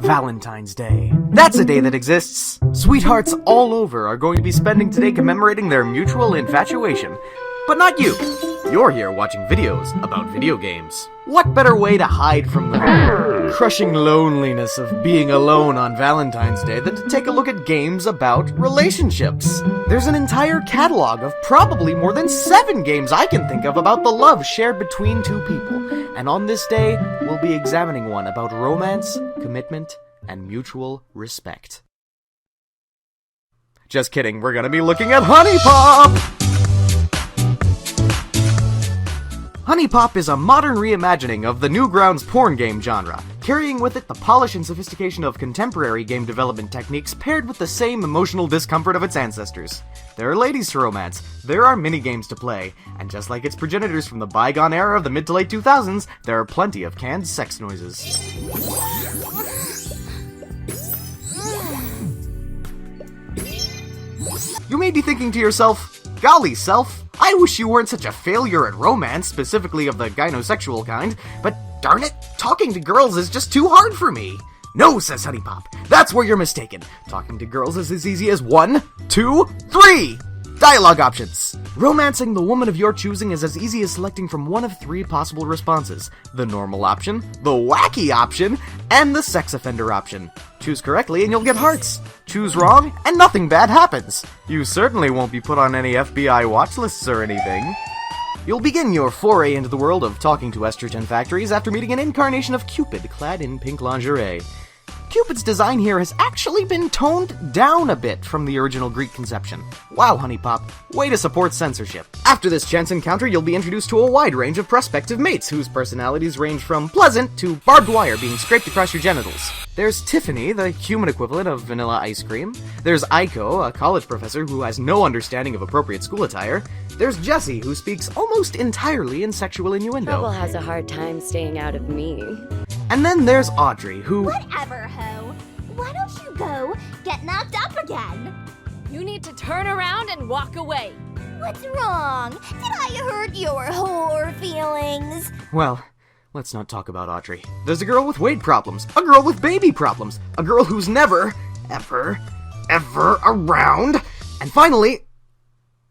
Valentine's Day. That's a day that exists. Sweethearts all over are going to be spending today commemorating their mutual infatuation. But not you. You're here watching videos about video games. What better way to hide from the crushing loneliness of being alone on Valentine's Day than to take a look at games about relationships? There's an entire catalog of probably more than 7 games I can think of about the love shared between two people. And on this day, we'll be examining one about romance, commitment, and mutual respect. Just kidding, we're gonna be looking at HuniePop! HuniePop is a modern reimagining of the Newgrounds porn game genre, carrying with it the polish and sophistication of contemporary game development techniques paired with the same emotional discomfort of its ancestors. There are ladies to romance, there are mini-games to play, and just like its progenitors from the bygone era of the mid to late 2000s, there are plenty of canned sex noises. You may be thinking to yourself, golly self, I wish you weren't such a failure at romance, specifically of the gynosexual kind, but darn it, talking to girls is just too hard for me. No, says HuniePop, that's where you're mistaken. Talking to girls is as easy as 1, 2, 3! Dialogue options. Romancing the woman of your choosing is as easy as selecting from one of 3 possible responses. The normal option, the wacky option, and the sex offender option. Choose correctly and you'll get hearts. Choose wrong and nothing bad happens. You certainly won't be put on any FBI watch lists or anything. You'll begin your foray into the world of talking to estrogen factories after meeting an incarnation of Cupid clad in pink lingerie. Cupid's design here has actually been toned down a bit from the original Greek conception. Wow, HuniePop, way to support censorship. After this chance encounter, you'll be introduced to a wide range of prospective mates whose personalities range from pleasant to barbed wire being scraped across your genitals. There's Tiffany, the human equivalent of vanilla ice cream. There's Aiko, a college professor who has no understanding of appropriate school attire. There's Jessie, who speaks almost entirely in sexual innuendo. Trouble has a hard time staying out of me. And then there's Audrey, who... Whatever, ho. Why don't you go get knocked up again? You need to turn around and walk away. What's wrong? Did I hurt your whore feelings? Well, let's not talk about Audrey. There's a girl with weight problems, a girl with baby problems, a girl who's never, ever around, and finally...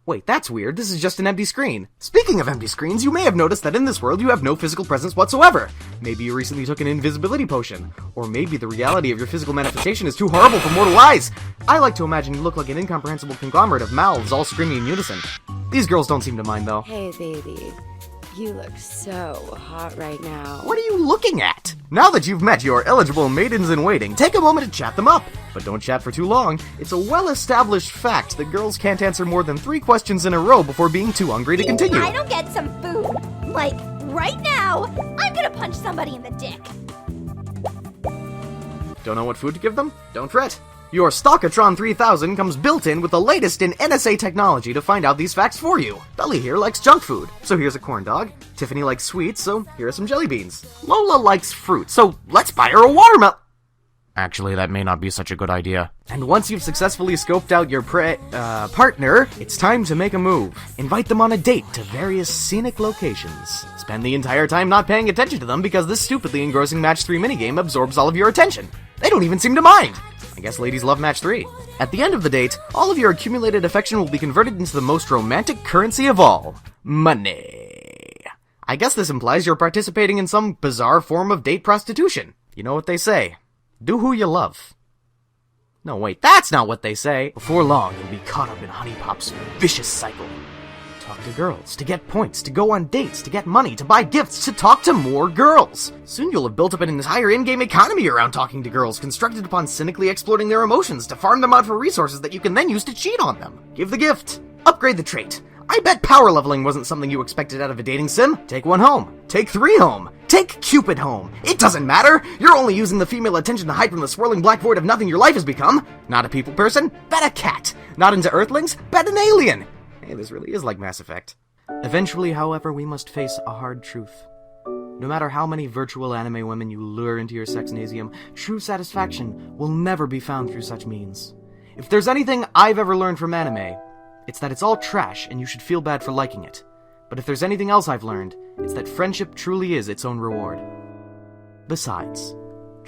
Wait, that's weird. This is just an empty screen. Speaking of empty screens, you may have noticed that in this world you have no physical presence whatsoever. Maybe you recently took an invisibility potion. Or maybe the reality of your physical manifestation is too horrible for mortal eyes. I like to imagine you look like an incomprehensible conglomerate of mouths all screaming in unison. These girls don't seem to mind, though. Hey, baby. You look so hot right now. What are you looking at? Now that you've met your eligible maidens-in-waiting, take a moment to chat them up. But don't chat for too long. It's a well-established fact that girls can't answer more than 3 questions in a row before being too hungry to continue. If I don't get some food, like right now, I'm gonna punch somebody in the dick. Don't know what food to give them? Don't fret. Your Stalkatron 3000 comes built-in with the latest in NSA technology to find out these facts for you. Belly here likes junk food, so here's a corn dog. Tiffany likes sweets, so here are some jelly beans. Lola likes fruit, so let's buy her a watermelon. Actually, that may not be such a good idea. And once you've successfully scoped out your partner, it's time to make a move. Invite them on a date to various scenic locations. Spend the entire time not paying attention to them because this stupidly engrossing Match 3 minigame absorbs all of your attention. They don't even seem to mind. I guess ladies love Match 3. At the end of the date, all of your accumulated affection will be converted into the most romantic currency of all. Money. I guess this implies you're participating in some bizarre form of date prostitution. You know what they say. Do who you love. No, wait, that's not what they say. Before long, you'll be caught up in HuniePop's vicious cycle. Talk to girls, to get points, to go on dates, to get money, to buy gifts, to talk to more girls. Soon you'll have built up an entire in-game economy around talking to girls, constructed upon cynically exploiting their emotions to farm them out for resources that you can then use to cheat on them. Give the gift. Upgrade the trait. I bet power leveling wasn't something you expected out of a dating sim. Take 1 home. Take 3 home. Take Cupid home. It doesn't matter. You're only using the female attention to hide from the swirling black void of nothing your life has become. Not a people person? Bet a cat. Not into earthlings? Bet an alien. Hey, this really is like Mass Effect. Eventually, however, we must face a hard truth. No matter how many virtual anime women you lure into your sexnasium, true satisfaction will never be found through such means. If there's anything I've ever learned from anime, it's that it's all trash and you should feel bad for liking it. But if there's anything else I've learned, it's that friendship truly is its own reward. Besides,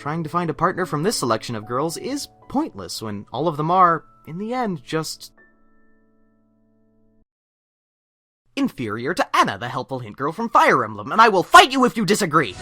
Trying to find a partner from this selection of girls is pointless when all of them are, in the end, just inferior to Anna, the helpful hint girl from Fire Emblem, and I will fight you if you disagree!